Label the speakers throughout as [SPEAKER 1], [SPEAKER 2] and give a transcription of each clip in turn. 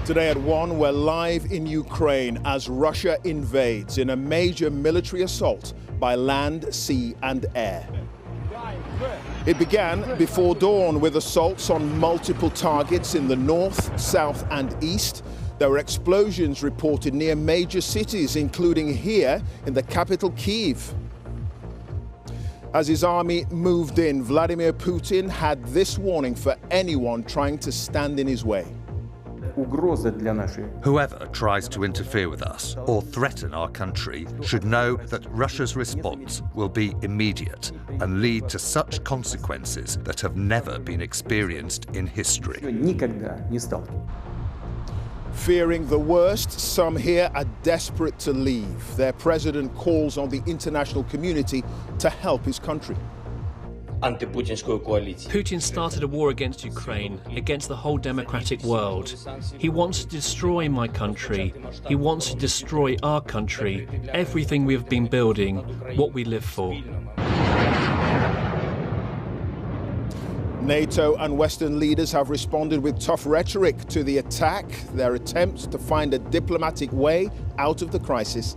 [SPEAKER 1] Today at 1, we're live in Ukraine as Russia invades in a major military assault by land, sea and air. It began before dawn with assaults on multiple targets in the north, south and east. There were explosions reported near major cities, including here in the capital, Kyiv. As his army moved in, Vladimir Putin had this warning for anyone trying to stand in his way.
[SPEAKER 2] Whoever tries to interfere with us or threaten our country should know that Russia's response will be immediate and lead to such consequences that have never been experienced in history.
[SPEAKER 1] Fearing the worst, some here are desperate to leave. Their president calls on the international community to help his country.
[SPEAKER 3] Putin started a war against Ukraine, against the whole democratic world. He wants to destroy my country. He wants to destroy our country, everything we have been building, what we live for.
[SPEAKER 1] NATO and Western leaders have responded with tough rhetoric to the attack. Their attempts to find a diplomatic way out of the crisis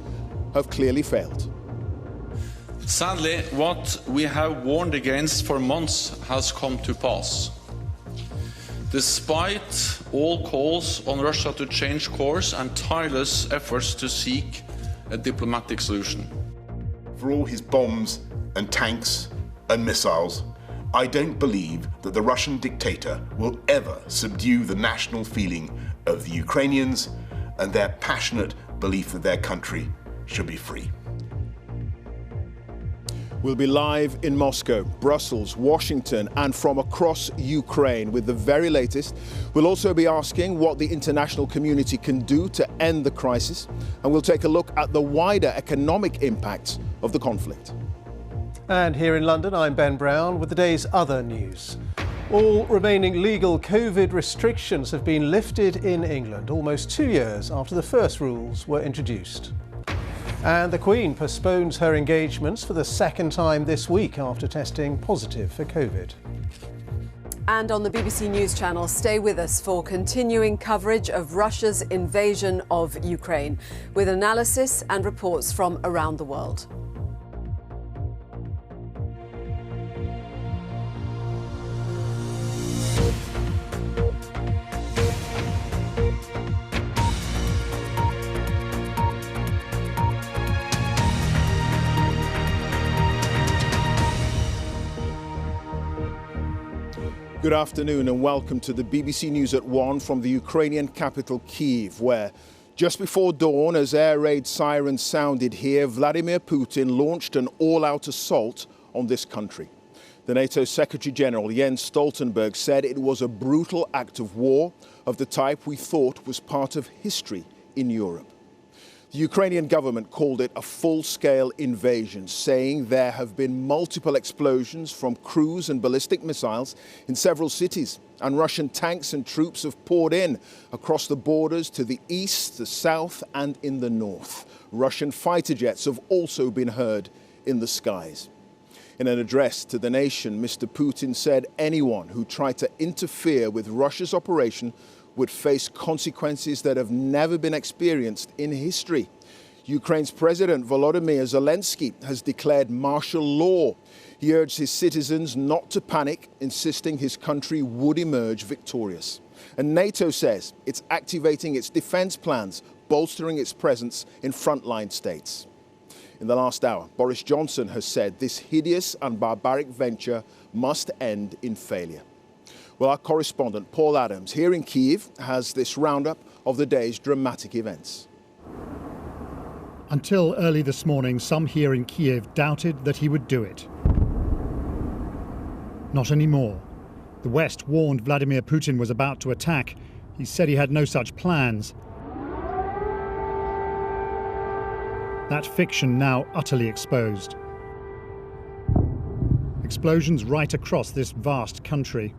[SPEAKER 1] have clearly failed.
[SPEAKER 4] Sadly, what we have warned against for months has come to pass. Despite all calls on Russia to change course and tireless efforts to seek a diplomatic solution.
[SPEAKER 5] For all his bombs and tanks and missiles, I don't believe that the Russian dictator will ever subdue the national feeling of the Ukrainians and their passionate belief that their country should be free.
[SPEAKER 1] We'll be live in Moscow, Brussels, Washington, and from across Ukraine with the very latest. We'll also be asking what the international community can do to end the crisis, and we'll take a look at the wider economic impacts of the conflict.
[SPEAKER 6] And here in London, I'm Ben Brown with the day's other news. All remaining legal COVID restrictions have been lifted in England, almost 2 years after the first rules were introduced. And the Queen postpones her engagements for the second time this week after testing positive for COVID.
[SPEAKER 7] And on the BBC News Channel, stay with us for continuing coverage of Russia's invasion of Ukraine, with analysis and reports from around the world.
[SPEAKER 1] Good afternoon and welcome to the BBC News at 1 from the Ukrainian capital Kyiv, where just before dawn, as air raid sirens sounded here, Vladimir Putin launched an all-out assault on this country. The NATO Secretary General Jens Stoltenberg said it was a brutal act of war of the type we thought was part of history in Europe. The Ukrainian government called it a full-scale invasion, saying there have been multiple explosions from cruise and ballistic missiles in several cities, and Russian tanks and troops have poured in across the borders to the east, the south and in the north. Russian fighter jets have also been heard in the skies. In an address to the nation, Mr. Putin said anyone who tried to interfere with Russia's operation would face consequences that have never been experienced in history. Ukraine's President Volodymyr Zelensky has declared martial law. He urged his citizens not to panic, insisting his country would emerge victorious. And NATO says it's activating its defense plans, bolstering its presence in frontline states. In the last hour, Boris Johnson has said this hideous and barbaric venture must end in failure. Well, our correspondent, Paul Adams, here in Kyiv, has this roundup of the day's dramatic events.
[SPEAKER 8] Until early this morning, some here in Kyiv doubted that he would do it. Not anymore. The West warned Vladimir Putin was about to attack. He said he had no such plans. That fiction now utterly exposed. Explosions right across this vast country.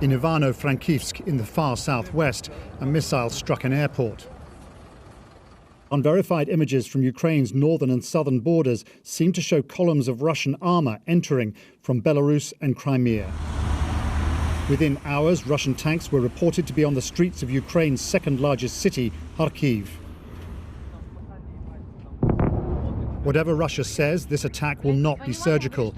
[SPEAKER 8] In Ivano-Frankivsk, in the far southwest, a missile struck an airport. Unverified images from Ukraine's northern and southern borders seem to show columns of Russian armour entering from Belarus and Crimea. Within hours, Russian tanks were reported to be on the streets of Ukraine's second largest city, Kharkiv. Whatever Russia says, this attack will not be surgical.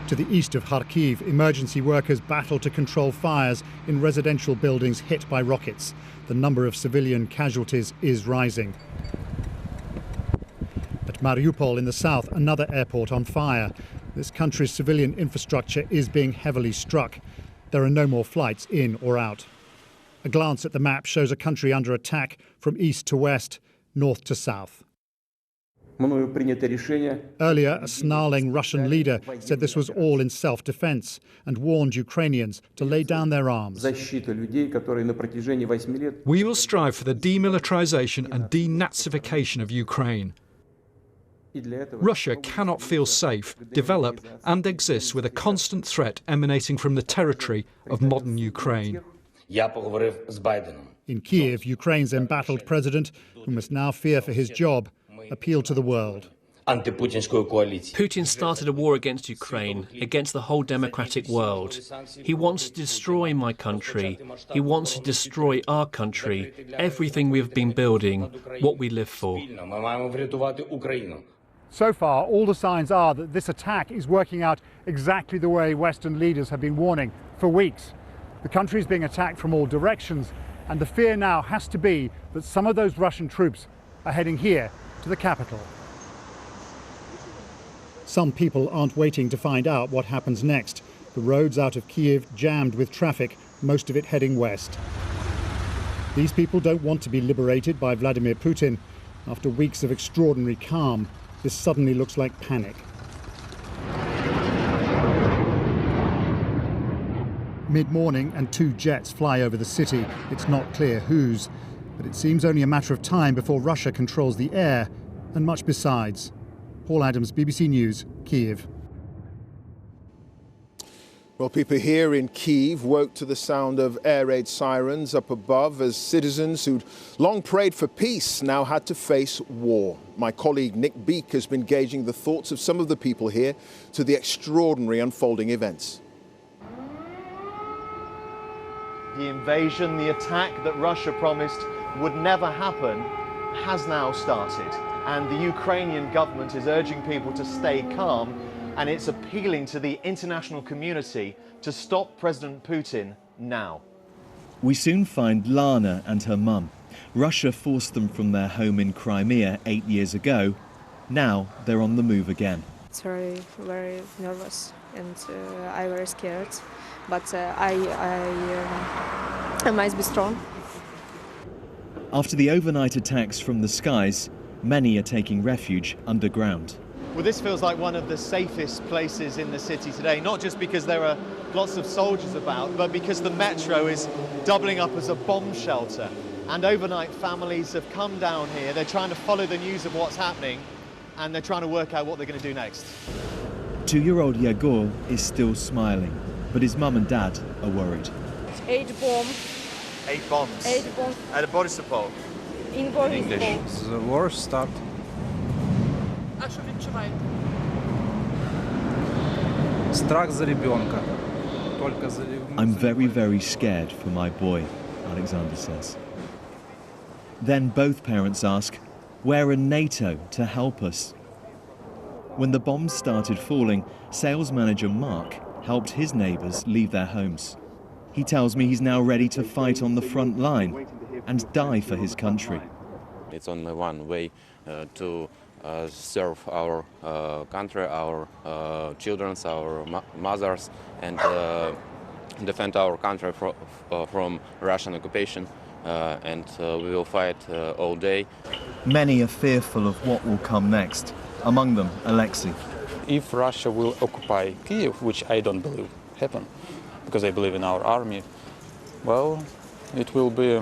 [SPEAKER 8] To the east of Kharkiv, emergency workers battle to control fires in residential buildings hit by rockets. The number of civilian casualties is rising. At Mariupol in the south, another airport on fire. This country's civilian infrastructure is being heavily struck. There are no more flights in or out. A glance at the map shows a country under attack from east to west, north to south. Earlier, a snarling Russian leader said this was all in self-defense and warned Ukrainians to lay down their arms.
[SPEAKER 9] We will strive for the demilitarization and denazification of Ukraine. Russia cannot feel safe, develop and exist with a constant threat emanating from the territory of modern Ukraine.
[SPEAKER 8] In Kiev, Ukraine's embattled president, who must now fear for his job, appealed to the world.
[SPEAKER 3] Putin started a war against Ukraine, against the whole democratic world. He wants to destroy my country. He wants to destroy our country, everything we have been building, what we live for.
[SPEAKER 8] So far, all the signs are that this attack is working out exactly the way Western leaders have been warning for weeks. The country is being attacked from all directions, and the fear now has to be that some of those Russian troops are heading here to the capital. Some people aren't waiting to find out what happens next. The roads out of Kiev jammed with traffic, most of it heading west. These people don't want to be liberated by Vladimir Putin. After weeks of extraordinary calm, this suddenly looks like panic. Mid-morning and two jets fly over the city. It's not clear whose, but it seems only a matter of time before Russia controls the air and much besides. Paul Adams, BBC News, Kiev.
[SPEAKER 1] Well, people here in Kyiv woke to the sound of air raid sirens up above as citizens who'd long prayed for peace now had to face war. My colleague Nick Beak has been gauging the thoughts of some of the people here to the extraordinary unfolding events.
[SPEAKER 10] The invasion, the attack that Russia promised would never happen, has now started. And the Ukrainian government is urging people to stay calm, and it's appealing to the international community to stop President Putin now.
[SPEAKER 11] We soon find Lana and her mum. Russia forced them from their home in Crimea 8 years ago. Now they're on the move again.
[SPEAKER 12] It's very, very nervous, and I'm very scared. But I must be strong.
[SPEAKER 11] After the overnight attacks from the skies, many are taking refuge underground.
[SPEAKER 10] Well, this feels like one of the safest places in the city today, not just because there are lots of soldiers about, but because the metro is doubling up as a bomb shelter. And overnight families have come down here. They're trying to follow the news of what's happening, and they're trying to work out what they're going to do next.
[SPEAKER 11] 2-year-old Yegor is still smiling, but his mum and dad are worried.
[SPEAKER 12] 8 bombs.
[SPEAKER 10] 8 bombs?
[SPEAKER 12] 8 bombs.
[SPEAKER 10] At Borisopol?
[SPEAKER 12] In Borisopol.
[SPEAKER 13] The war started.
[SPEAKER 12] А що відчуваєте?
[SPEAKER 13] Страх за ребенка. Только за...
[SPEAKER 11] I'm very, very scared for my boy, Alexander says. Then both parents ask, where are NATO to help us? When the bombs started falling, sales manager Mark helped his neighbours leave their homes. He tells me he's now ready to fight on the front line and die for his country.
[SPEAKER 14] It's only one way to serve our country, our children, our mothers, and defend our country from Russian occupation. And we will fight all day.
[SPEAKER 11] Many are fearful of what will come next, among them Alexei.
[SPEAKER 15] If Russia will occupy Kyiv, which I don't believe happen, because I believe in our army, well, it will be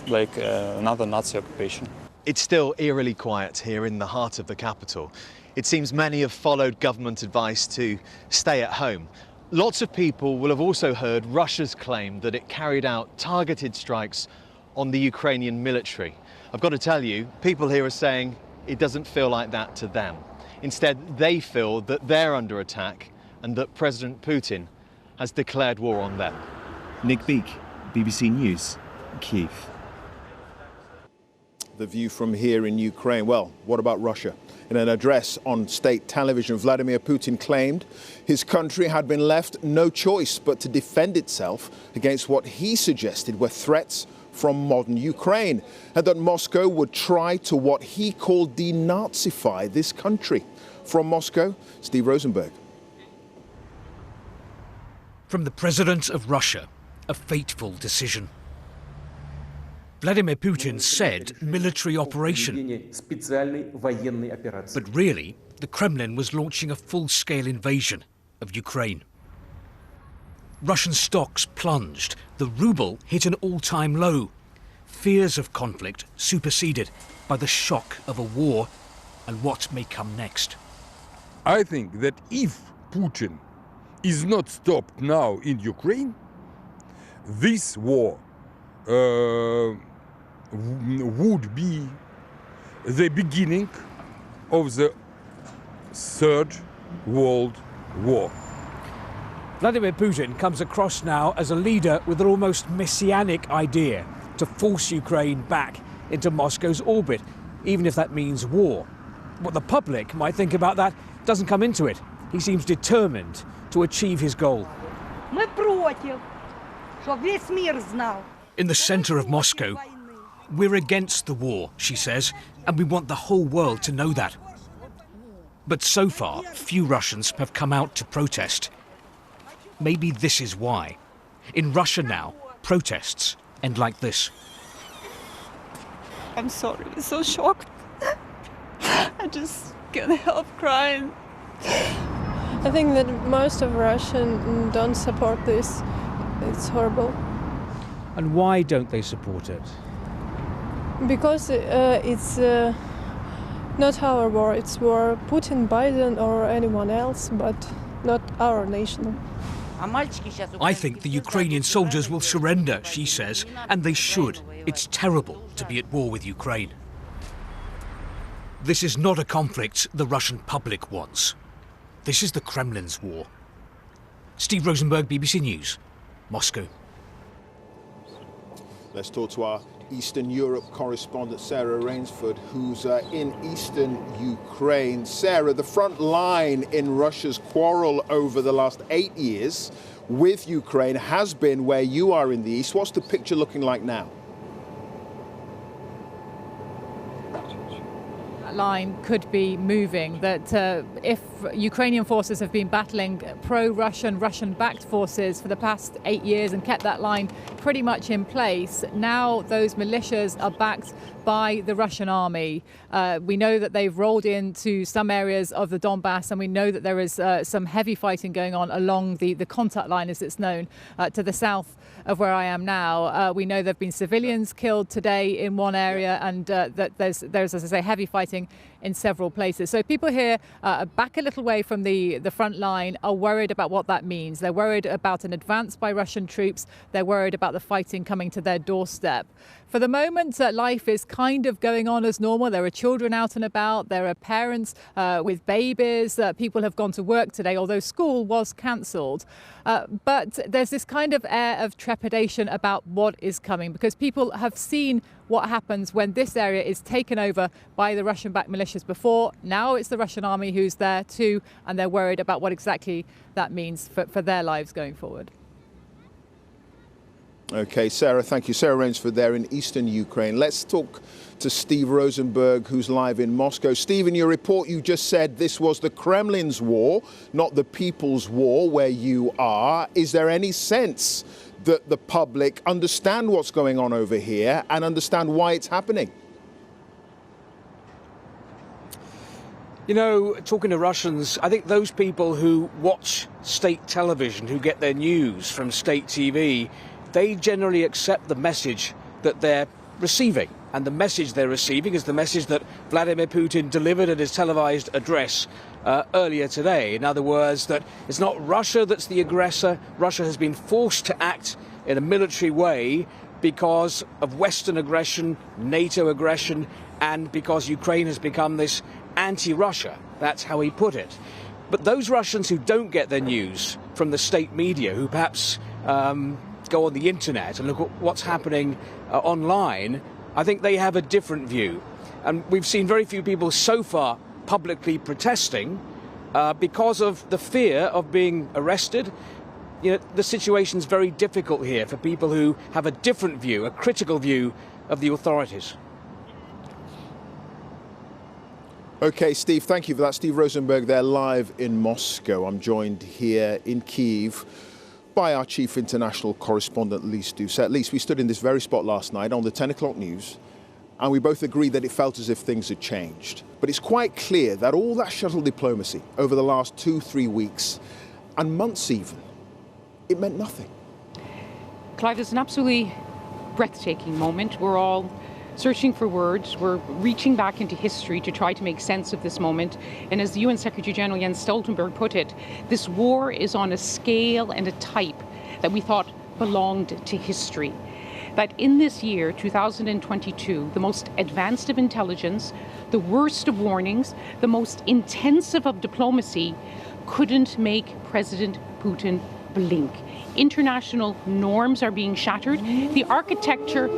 [SPEAKER 15] like another Nazi occupation.
[SPEAKER 10] It's still eerily quiet here in the heart of the capital. It seems many have followed government advice to stay at home. Lots of people will have also heard Russia's claim that it carried out targeted strikes on the Ukrainian military. I've got to tell you, people here are saying it doesn't feel like that to them. Instead, they feel that they're under attack and that President Putin has declared war on them.
[SPEAKER 11] Nick Beak, BBC News, Kyiv.
[SPEAKER 1] The view from here in Ukraine. Well, what about Russia? In an address on state television, Vladimir Putin claimed his country had been left no choice but to defend itself against what he suggested were threats from modern Ukraine, and that Moscow would try to what he called denazify this country. From Moscow, Steve Rosenberg.
[SPEAKER 16] From the president of Russia, a fateful decision. Vladimir Putin said military operation. But really, the Kremlin was launching a full-scale invasion of Ukraine. Russian stocks plunged. The ruble hit an all-time low. Fears of conflict superseded by the shock of a war and what may come next.
[SPEAKER 17] I think that if Putin is not stopped now in Ukraine, this war would be the beginning of the Third World War.
[SPEAKER 16] Vladimir Putin comes across now as a leader with an almost messianic idea to force Ukraine back into Moscow's orbit, even if that means war. What the public might think about that doesn't come into it. He seems determined to achieve his goal. In the centre of Moscow, we're against the war, she says, and we want the whole world to know that. But so far, few Russians have come out to protest. Maybe this is why. In Russia now, protests end like this.
[SPEAKER 18] I'm sorry, I'm so shocked. I just can't help crying. I think that most of Russians don't support this. It's horrible.
[SPEAKER 16] And why don't they support it?
[SPEAKER 18] Because it's not our war. It's war Putin, Biden or anyone else, but not our nation.
[SPEAKER 16] I think the Ukrainian soldiers will surrender, she says, and they should. It's terrible to be at war with Ukraine. This is not a conflict the Russian public wants. This is the Kremlin's war. Steve Rosenberg, BBC News, Moscow.
[SPEAKER 1] Let's talk to our Eastern Europe correspondent Sarah Rainsford, who's in eastern Ukraine. Sarah, the front line in Russia's quarrel over the last 8 years with Ukraine has been where you are in the east. What's the picture looking like now?
[SPEAKER 19] Line could be moving, that if Ukrainian forces have been battling pro-Russian, Russian-backed forces for the past 8 years and kept that line pretty much in place, now those militias are backed by the Russian army. We know that they've rolled into some areas of the Donbass, and we know that there is some heavy fighting going on along the contact line, as it's known, to the south of where I am now. We know there have been civilians killed today in one area, and that there's, as I say, heavy fighting in several places. So people here back a little way from the front line are worried about what that means. They're worried about an advance by Russian troops. They're worried about the fighting coming to their doorstep. For the moment, life is kind of going on as normal. There are children out and about. There are parents with babies. People have gone to work today, although school was cancelled. But there's this kind of air of trepidation about what is coming, because people have seen what happens when this area is taken over by the Russian-backed militias before. Now it's the Russian army who's there too, and they're worried about what exactly that means for their lives going forward.
[SPEAKER 1] OK, Sarah, thank you. Sarah Rainsford there in eastern Ukraine. Let's talk to Steve Rosenberg, who's live in Moscow. Steve, in your report, you just said this was the Kremlin's war, not the people's war, where you are. Is there any sense that the public understand what's going on over here and understand why it's happening?
[SPEAKER 20] You know, talking to Russians, I think those people who watch state television, who get their news from state TV, they generally accept the message that they're receiving. And the message they're receiving is the message that Vladimir Putin delivered at his televised address earlier today. In other words, that it's not Russia that's the aggressor. Russia has been forced to act in a military way because of Western aggression, NATO aggression, and because Ukraine has become this anti-Russia. That's how he put it. But those Russians who don't get their news from the state media, who perhaps go on the internet and look at what's happening online, I think they have a different view. And we've seen very few people so far publicly protesting because of the fear of being arrested. You know, the situation's very difficult here for people who have a different view, a critical view of the authorities.
[SPEAKER 1] OK, Steve, thank you for that. Steve Rosenberg there live in Moscow. I'm joined here in Kyiv by our chief international correspondent, Lise Doucet. Lise, we stood in this very spot last night on the 10 o'clock news, and we both agreed that it felt as if things had changed. But it's quite clear that all that shuttle diplomacy over the last 2-3 weeks, and months even, it meant nothing.
[SPEAKER 21] Clive, it's an absolutely breathtaking moment. We're all searching for words. We're reaching back into history to try to make sense of this moment. And as the UN Secretary General Jens Stoltenberg put it, this war is on a scale and a type that we thought belonged to history. That in this year, 2022, the most advanced of intelligence, the worst of warnings, the most intensive of diplomacy couldn't make President Putin blink. International norms are being shattered. The architecture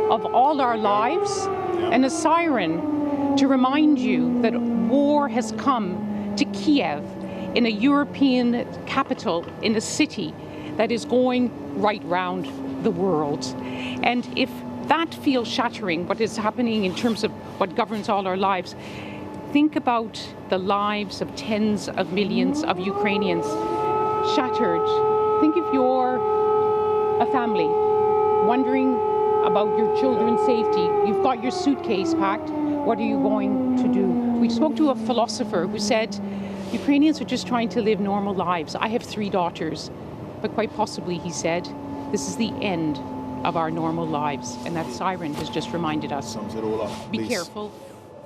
[SPEAKER 21] of all our lives, and a siren to remind you that war has come to Kiev, in a European capital, in a city that is going right round the world. And if that feels shattering, what is happening in terms of what governs all our lives, think about the lives of tens of millions of Ukrainians shattered. Think if you're a family wondering about your children's safety. You've got your suitcase packed. What are you going to do? We spoke to a philosopher who said, Ukrainians are just trying to live normal lives. I have 3 daughters, but quite possibly, he said, this is the end of our normal lives. And that siren has just reminded us.
[SPEAKER 1] Sums it all up.
[SPEAKER 21] Be careful.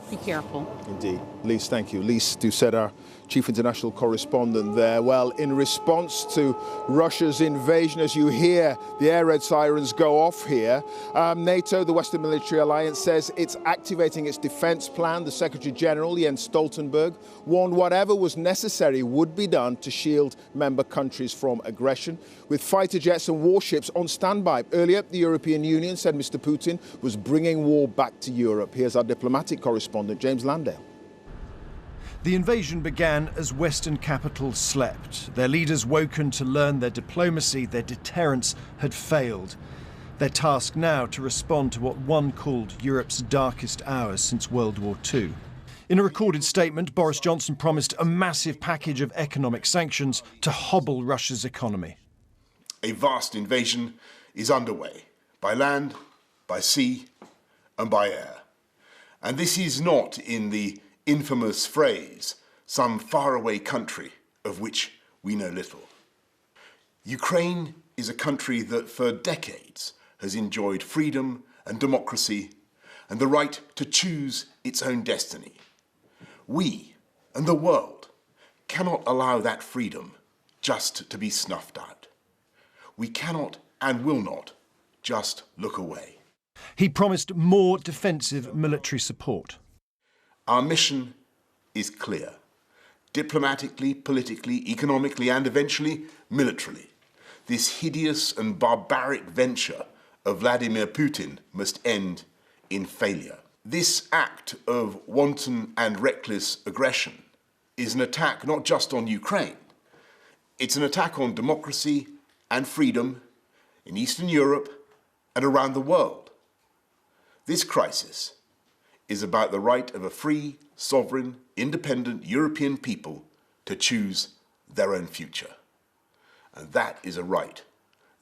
[SPEAKER 21] Be careful.
[SPEAKER 1] Indeed. Lise, thank you. Lise Doucet, our chief international correspondent there. Well, in response to Russia's invasion, as you hear the air raid sirens go off here, NATO, the Western Military Alliance, says it's activating its defense plan. The Secretary General, Jens Stoltenberg, warned whatever was necessary would be done to shield member countries from aggression, with fighter jets and warships on standby. Earlier, the European Union said Mr. Putin was bringing war back to Europe. Here's our diplomatic correspondent, James Landale.
[SPEAKER 22] The invasion began as Western capitals slept, their leaders woken to learn their diplomacy, their deterrence had failed. Their task now to respond to what one called Europe's darkest hours since World War II. In a recorded statement, Boris Johnson promised a massive package of economic sanctions to hobble Russia's economy.
[SPEAKER 5] A vast invasion is underway, by land, by sea, and by air. And this is not in the infamous phrase, some faraway country of which we know little. Ukraine is a country that for decades has enjoyed freedom and democracy and the right to choose its own destiny. We and the world cannot allow that freedom just to be snuffed out. We cannot and will not just look away.
[SPEAKER 22] He promised more defensive military support.
[SPEAKER 5] Our mission is clear. Diplomatically, politically, economically, and eventually militarily. This hideous and barbaric venture of Vladimir Putin must end in failure. This act of wanton and reckless aggression is an attack not just on Ukraine. It's an attack on democracy and freedom in Eastern Europe and around the world. This crisis is about the right of a free, sovereign, independent European people to choose their own future. And that is a right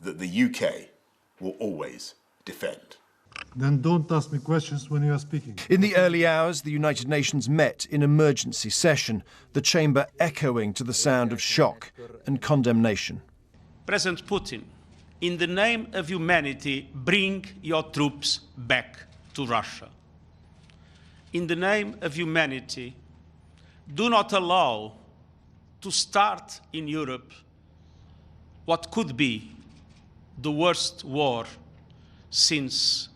[SPEAKER 5] that the UK will always defend.
[SPEAKER 22] Then don't ask me questions when you are speaking. In the early hours, the United Nations met in emergency session, the chamber echoing to the sound of shock and condemnation.
[SPEAKER 23] President Putin, in the name of humanity, bring your troops back to Russia. In the name of humanity, do not allow to start in Europe what could be the worst war since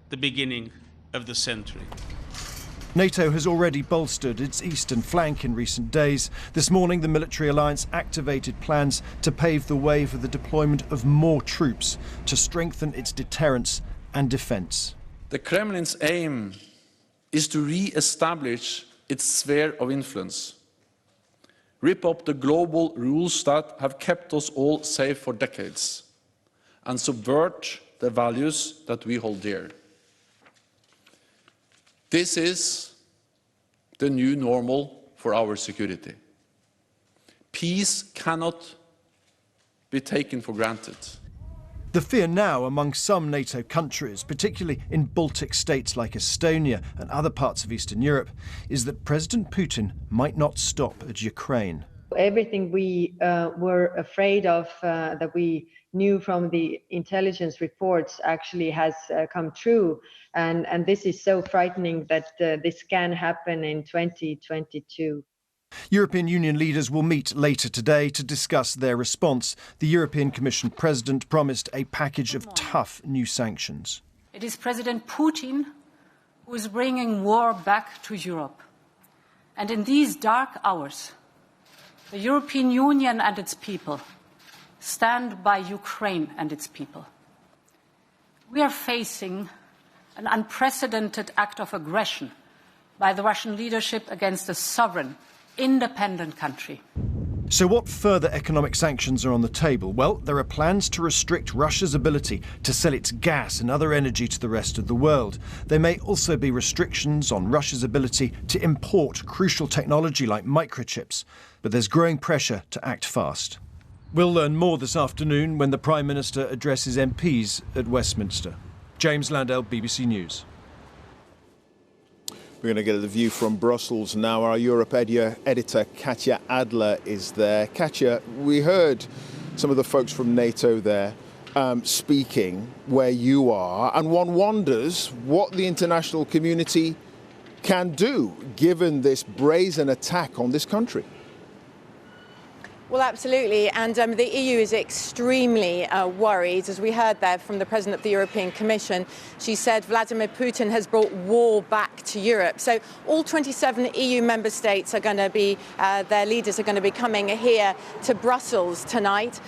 [SPEAKER 23] the beginning of the century.
[SPEAKER 22] NATO has already bolstered its eastern flank in recent days. This morning, the military alliance activated plans to pave the way for the deployment of more troops to strengthen its deterrence and defence.
[SPEAKER 2] The Kremlin's aim is to re-establish its sphere of influence, rip up the global rules that have kept us all safe for decades, and subvert the values that we hold dear. This is the new normal for our security. Peace cannot be taken for granted.
[SPEAKER 22] The fear now among some NATO countries, particularly in Baltic states like Estonia and other parts of Eastern Europe, is that President Putin might not stop at Ukraine.
[SPEAKER 4] Everything we were afraid of, that we knew from the intelligence reports, actually has come true. And this is so frightening that this can happen in 2022.
[SPEAKER 22] European Union leaders will meet later today to discuss their response. The European Commission President promised a package of tough new sanctions.
[SPEAKER 6] It is President Putin who is bringing war back to Europe. And in these dark hours, the European Union and its people stand by Ukraine and its people. We are facing an unprecedented act of aggression by the Russian leadership against a sovereign, independent country.
[SPEAKER 22] So what further economic sanctions are on the table? Well, there are plans to restrict Russia's ability to sell its gas and other energy to the rest of the world. There may also be restrictions on Russia's ability to import crucial technology like microchips. But there's growing pressure to act fast. We'll learn more this afternoon when the Prime Minister addresses MPs at Westminster. James Landell, BBC News.
[SPEAKER 1] We're going to get the view from Brussels now. Our Europe editor, Katya Adler, is there. Katya, we heard some of the folks from NATO there speaking where you are, and one wonders what the international community can do given this brazen attack on this country.
[SPEAKER 24] Well, absolutely. And the EU is extremely worried. As we heard there from the President of the European Commission, she said Vladimir Putin has brought war back to Europe. So all 27 EU member states are going to be, their leaders are going to be coming here to Brussels tonight.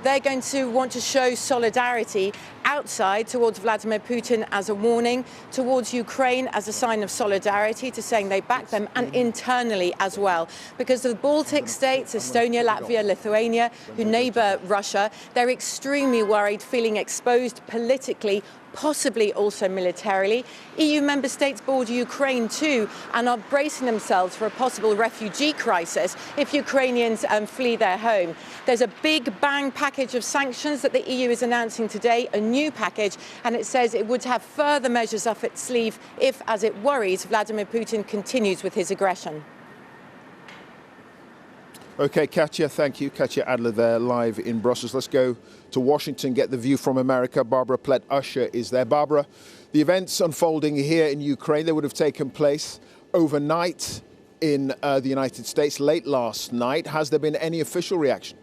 [SPEAKER 24] They're going to want to show solidarity outside towards Vladimir Putin as a warning, towards Ukraine as a sign of solidarity, to saying they back them, and internally as well. Because the Baltic states, Estonia, Latvia, Lithuania, who neighbour Russia, they're extremely worried, feeling exposed politically, possibly also militarily. EU member states border Ukraine too and are bracing themselves for a possible refugee crisis if Ukrainians flee their home. There's a big bang package of sanctions that the EU is announcing today, a new package, and it says it would have further measures up its sleeve if, as it worries, Vladimir Putin continues with his aggression.
[SPEAKER 1] OK, Katya, thank you. Katya Adler there, live in Brussels. Let's go to Washington, get the view from America. Barbara Plett-Usher is there. Barbara, the events unfolding here in Ukraine, they would have taken place overnight in the United States, late last night. Has there been any official reaction?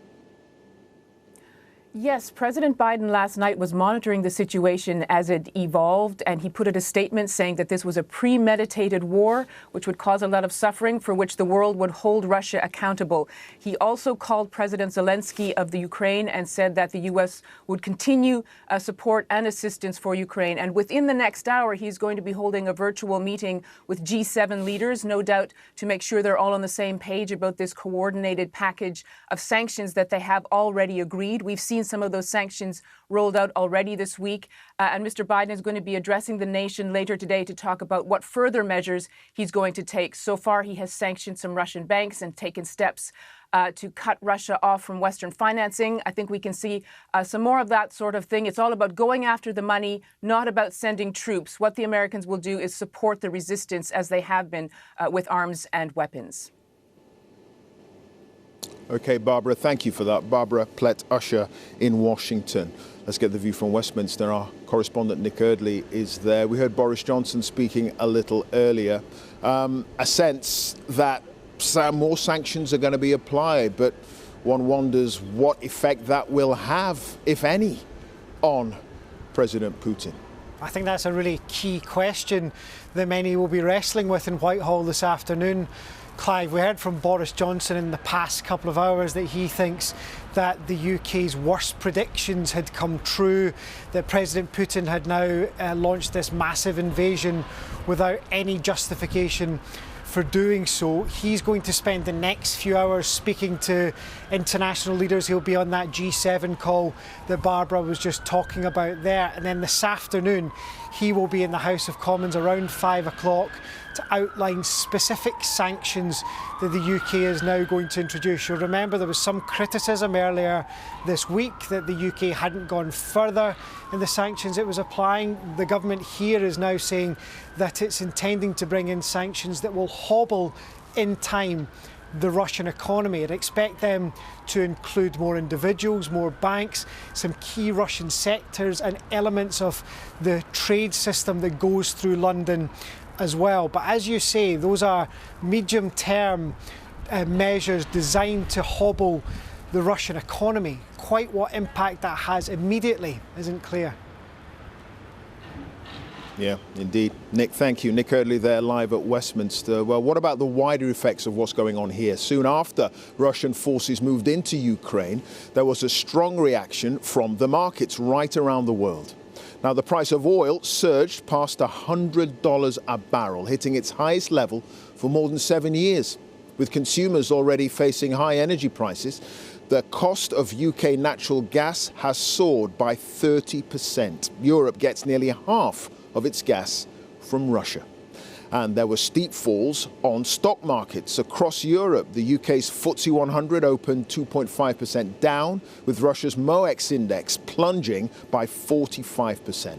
[SPEAKER 25] Yes, President Biden last night was monitoring the situation as it evolved, and he put out a statement saying that this was a premeditated war, which would cause a lot of suffering, for which the world would hold Russia accountable. He also called President Zelensky of the Ukraine and said that the U.S. would continue support and assistance for Ukraine. And within the next hour, he's going to be holding a virtual meeting with G7 leaders, no doubt to make sure they're all on the same page about this coordinated package of sanctions that they have already agreed. We've seen some of those sanctions rolled out already this week. And Mr. Biden is going to be addressing the nation later today to talk about what further measures he's going to take. So far, he has sanctioned some Russian banks and taken steps to cut Russia off from Western financing. I think we can see some more of that sort of thing. It's all about going after the money, not about sending troops. What the Americans will do is support the resistance as they have been with arms and weapons.
[SPEAKER 1] OK, Barbara, thank you for that. Barbara Plett-Usher in Washington. Let's get the view from Westminster. Our correspondent Nick Eardley is there. We heard Boris Johnson speaking a little earlier. A sense that more sanctions are going to be applied, but one wonders what effect that will have, if any, on President Putin.
[SPEAKER 3] I think that's a really key question that many will be wrestling with in Whitehall this afternoon. Clive, we heard from Boris Johnson in the past couple of hours that he thinks that the UK's worst predictions had come true, that President Putin had now launched this massive invasion without any justification for doing so. He's going to spend the next few hours speaking to international leaders. He'll be on that G7 call that Barbara was just talking about there. And then this afternoon, he will be in the House of Commons around 5 o'clock to outline specific sanctions that the UK is now going to introduce. You'll remember there was some criticism earlier this week that the UK hadn't gone further in the sanctions it was applying. The government here is now saying that it's intending to bring in sanctions that will hobble in time the Russian economy. I'd expect them to include more individuals, more banks, some key Russian sectors and elements of the trade system that goes through London as well. But as you say, those are medium-term measures designed to hobble the Russian economy. Quite what impact that has immediately isn't clear.
[SPEAKER 1] Yeah, indeed. Nick, thank you. Nick Eardley there live at Westminster. Well, what about the wider effects of what's going on here? Soon after Russian forces moved into Ukraine, there was a strong reaction from the markets right around the world. Now, the price of oil surged past $100 a barrel, hitting its highest level for more than 7 years. With consumers already facing high energy prices, the cost of UK natural gas has soared by 30%. Europe gets nearly half of its gas from Russia. And there were steep falls on stock markets across Europe. The UK's FTSE 100 opened 2.5% down, with Russia's MOEX index plunging by 45%.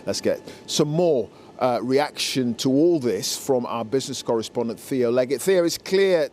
[SPEAKER 1] Let's get some more reaction to all this from our business correspondent Theo Leggett. Theo, it's clear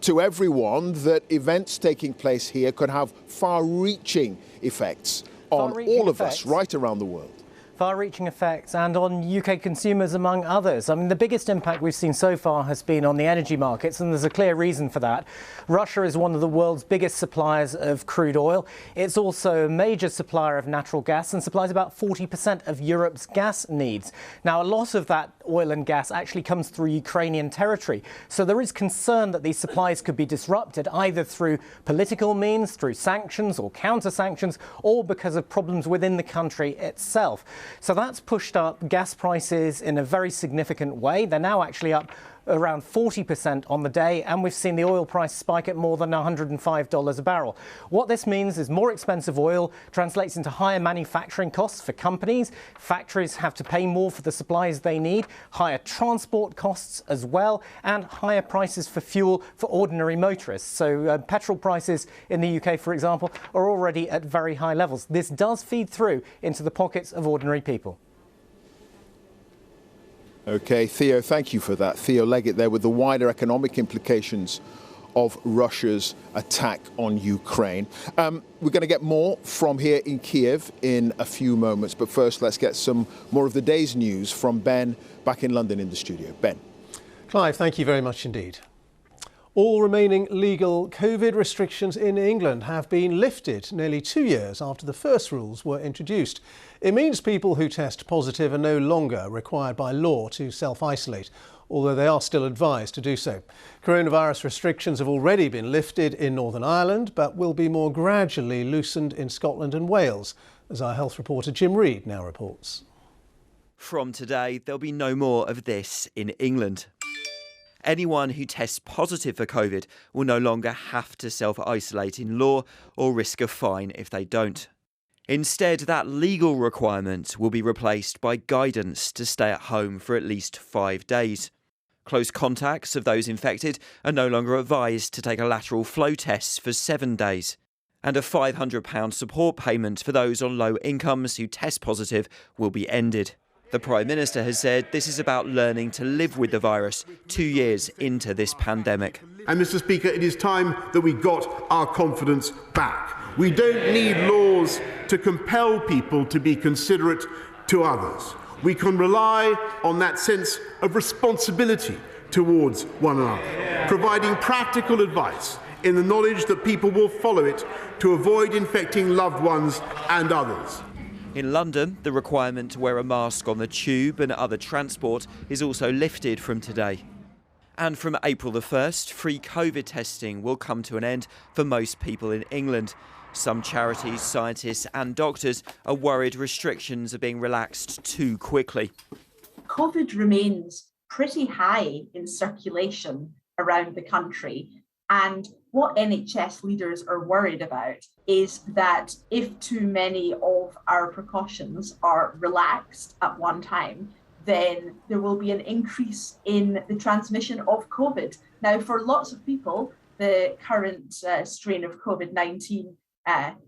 [SPEAKER 1] to everyone that events taking place here could have far-reaching effects on all of us right around the world.
[SPEAKER 7] Far-reaching effects and on UK consumers, among others. I mean, the biggest impact we've seen so far has been on the energy markets, and there's a clear reason for that. Russia is one of the world's biggest suppliers of crude oil. It's also a major supplier of natural gas and supplies about 40% of Europe's gas needs. Now, a lot of that oil and gas actually comes through Ukrainian territory. So there is concern that these supplies could be disrupted either through political means, through sanctions or counter-sanctions, or because of problems within the country itself. So that's pushed up gas prices in a very significant way. They're now actually up around 40% on the day, and we've seen the oil price spike at more than $105 a barrel. What this means is more expensive oil translates into higher manufacturing costs for companies. Factories have to pay more for the supplies they need, higher transport costs as well, and higher prices for fuel for ordinary motorists. So petrol prices in the UK, for example, are already at very high levels. This does feed through into the pockets of ordinary people.
[SPEAKER 1] OK, Theo, thank you for that. Theo Leggett there with the wider economic implications of Russia's attack on Ukraine. We're going to get more from here in Kiev in a few moments. But first, let's get some more of the day's news from Ben back in London in the studio. Ben.
[SPEAKER 8] Clive, thank you very much indeed. All remaining legal COVID restrictions in England have been lifted nearly 2 years after the first rules were introduced. It means people who test positive are no longer required by law to self-isolate, although they are still advised to do so. Coronavirus restrictions have already been lifted in Northern Ireland, but will be more gradually loosened in Scotland and Wales, as our health reporter Jim Reid now reports.
[SPEAKER 9] From today, there'll be no more of this in England. Anyone who tests positive for COVID will no longer have to self-isolate in law or risk a fine if they don't. Instead, that legal requirement will be replaced by guidance to stay at home for at least 5 days. Close contacts of those infected are no longer advised to take a lateral flow test for 7 days. And a £500 support payment for those on low incomes who test positive will be ended. The Prime Minister has said this is about learning to live with the virus 2 years into this pandemic.
[SPEAKER 12] And Mr. Speaker, it is time that we got our confidence back. We don't need laws to compel people to be considerate to others. We can rely on that sense of responsibility towards one another, providing practical advice in the knowledge that people will follow it to avoid infecting loved ones and others.
[SPEAKER 9] In London, the requirement to wear a mask on the tube and other transport is also lifted from today. And from April the 1st, free COVID testing will come to an end for most people in England. Some charities, scientists and doctors are worried restrictions are being relaxed too quickly.
[SPEAKER 10] COVID remains pretty high in circulation around the country, and what NHS leaders are worried about is that if too many of our precautions are relaxed at one time, then there will be an increase in the transmission of COVID. Now, for lots of people, the current strain of COVID-19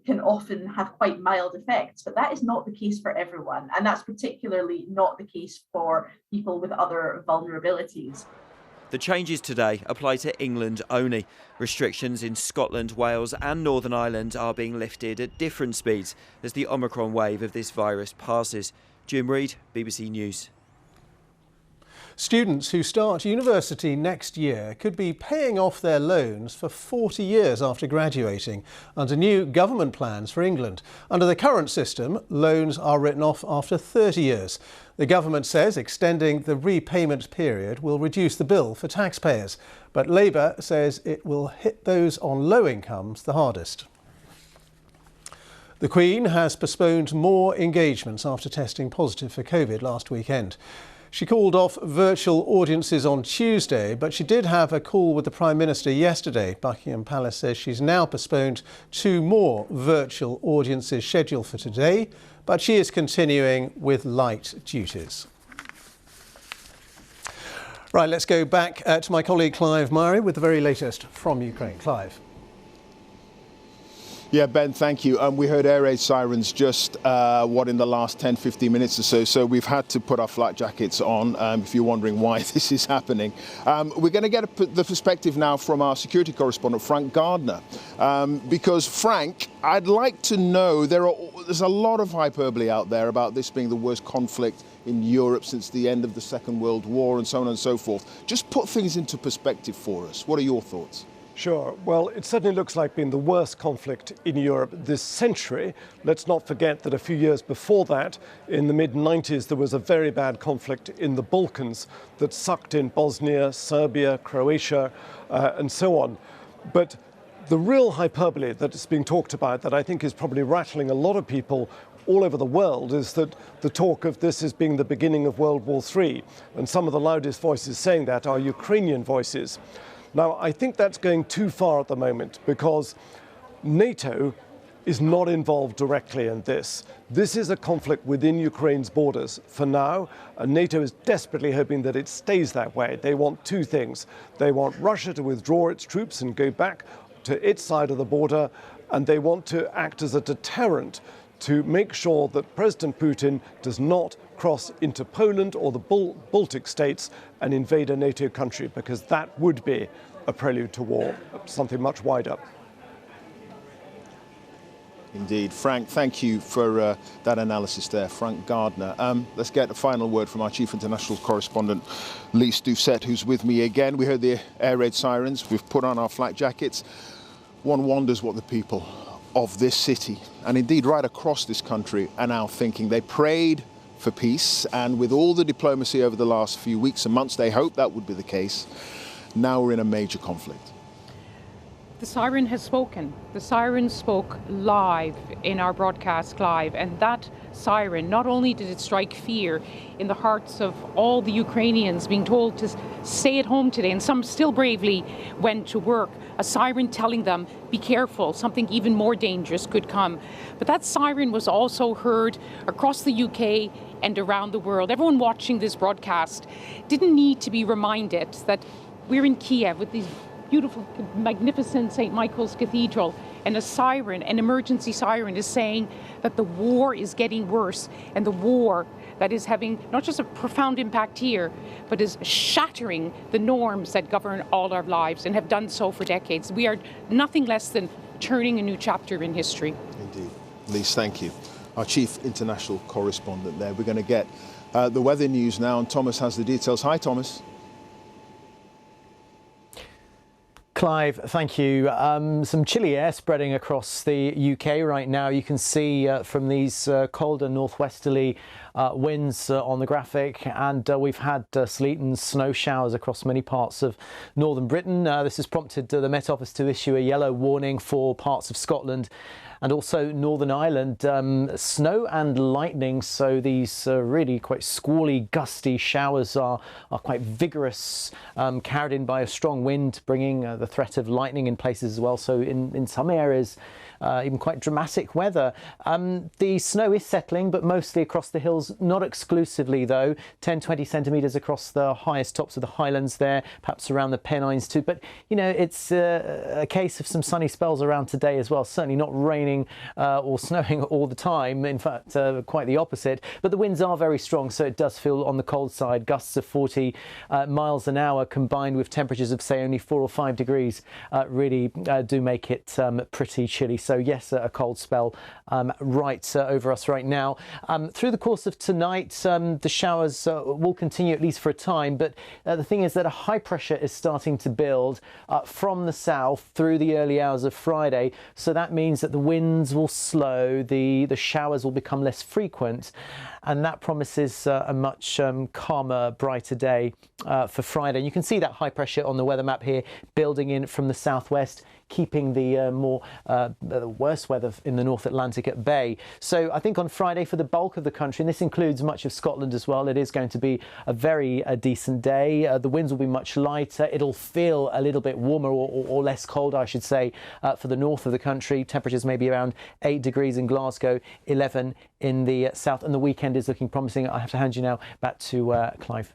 [SPEAKER 10] can often have quite mild effects, but that is not the case for everyone. And that's particularly not the case for people with other vulnerabilities.
[SPEAKER 9] The changes today apply to England only. Restrictions in Scotland, Wales and Northern Ireland are being lifted at different speeds as the Omicron wave of this virus passes. Jim Reid, BBC News.
[SPEAKER 8] Students who start university next year could be paying off their loans for 40 years after graduating under new government plans for England. Under the current system, loans are written off after 30 years. The government says extending the repayment period will reduce the bill for taxpayers, but Labour says it will hit those on low incomes the hardest. The Queen has postponed more engagements after testing positive for COVID last weekend. She called off virtual audiences on Tuesday, but she did have a call with the Prime Minister yesterday. Buckingham Palace says she's now postponed 2 more virtual audiences scheduled for today, but she is continuing with light duties. Right, let's go back to my colleague Clive Murray with the very latest from Ukraine. Clive.
[SPEAKER 1] Yeah, Ben, thank you. We heard air raid sirens just, in the last 10, 15 minutes or so. So we've had to put our flak jackets on, if you're wondering why this is happening. We're going to get the perspective now from our security correspondent, Frank Gardner. Because, Frank, I'd like to know, there's a lot of hyperbole out there about this being the worst conflict in Europe since the end of the Second World War and so on and so forth. Just put things into perspective for us. What are your thoughts?
[SPEAKER 11] Sure. Well, it certainly looks like being the worst conflict in Europe this century. Let's not forget that a few years before that, in the mid-90s, there was a very bad conflict in the Balkans that sucked in Bosnia, Serbia, Croatia, and so on. But the real hyperbole that is being talked about, that I think is probably rattling a lot of people all over the world, is that the talk of this as being the beginning of World War III. And some of the loudest voices saying that are Ukrainian voices. Now, I think that's going too far at the moment because NATO is not involved directly in this. This is a conflict within Ukraine's borders for now, and NATO is desperately hoping that it stays that way. They want 2 things. They want Russia to withdraw its troops and go back to its side of the border, and they want to act as a deterrent to make sure that President Putin does not cross into Poland or the Baltic states and invade a NATO country, because that would be a prelude to war, something much wider.
[SPEAKER 1] Indeed. Frank, thank you for that analysis there. Frank Gardner. Let's get a final word from our chief international correspondent, Lise Doucet, who's with me again. We heard the air raid sirens. We've put on our flak jackets. One wonders what the people of this city, and indeed right across this country, are now thinking. They prayed for peace, and with all the diplomacy over the last few weeks and months, they hoped that would be the case. Now we're in a major conflict.
[SPEAKER 21] The siren has spoken. The siren spoke live in our broadcast, Clive, and that siren, not only did it strike fear in the hearts of all the Ukrainians being told to stay at home today, and some still bravely went to work, a siren telling them, be careful, something even more dangerous could come. But that siren was also heard across the UK and around the world. Everyone watching this broadcast didn't need to be reminded that we're in Kiev with these beautiful, magnificent St. Michael's Cathedral, and a siren, an emergency siren, is saying that the war is getting worse, and the war that is having not just a profound impact here, but is shattering the norms that govern all our lives and have done so for decades. We are nothing less than turning a new chapter in history.
[SPEAKER 1] Indeed. Lise, thank you. Our chief international correspondent there. We're going to get the weather news now, and Thomas has the details. Hi, Thomas.
[SPEAKER 7] Clive, thank you. Some chilly air spreading across the UK right now. You can see from these colder northwesterly winds on the graphic, and we've had sleet and snow showers across many parts of northern Britain. This has prompted the Met Office to issue a yellow warning for parts of Scotland and also Northern Ireland. Snow and lightning, so these really quite squally, gusty showers are quite vigorous, carried in by a strong wind, bringing the threat of lightning in places as well. So in some areas, even quite dramatic weather. The snow is settling, but mostly across the hills, not exclusively though. 10-20 centimetres across the highest tops of the Highlands there, perhaps around the Pennines too. But, you know, it's a case of some sunny spells around today as well. Certainly not raining or snowing all the time. In fact, quite the opposite. But the winds are very strong, so it does feel on the cold side. Gusts of 40 miles an hour combined with temperatures of, say, only 4 or 5 degrees really do make it pretty chilly. So yes, a cold spell right over us right now. Through the course of tonight, the showers will continue at least for a time. But the thing is that a high pressure is starting to build from the south through the early hours of Friday. So that means that the winds will slow, the showers will become less frequent, and that promises a much calmer, brighter day for Friday. You can see that high pressure on the weather map here building in from the southwest, keeping the worse weather in the North Atlantic at bay. So I think on Friday for the bulk of the country, and this includes much of Scotland as well, it is going to be a very decent day. The winds will be much lighter. It'll feel a little bit warmer or less cold, I should say, for the north of the country. Temperatures may be around 8 degrees in Glasgow, 11 in the south, and the weekend is looking promising. I have to hand you now back to Clive.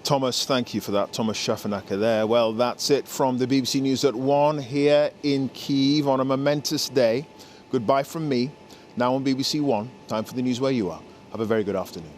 [SPEAKER 1] Thomas, thank you for that. Thomas Schaffenacker there. Well, that's it from the BBC News at 1 here in Kyiv on a momentous day. Goodbye from me. Now on BBC One, time for the news where you are. Have a very good afternoon.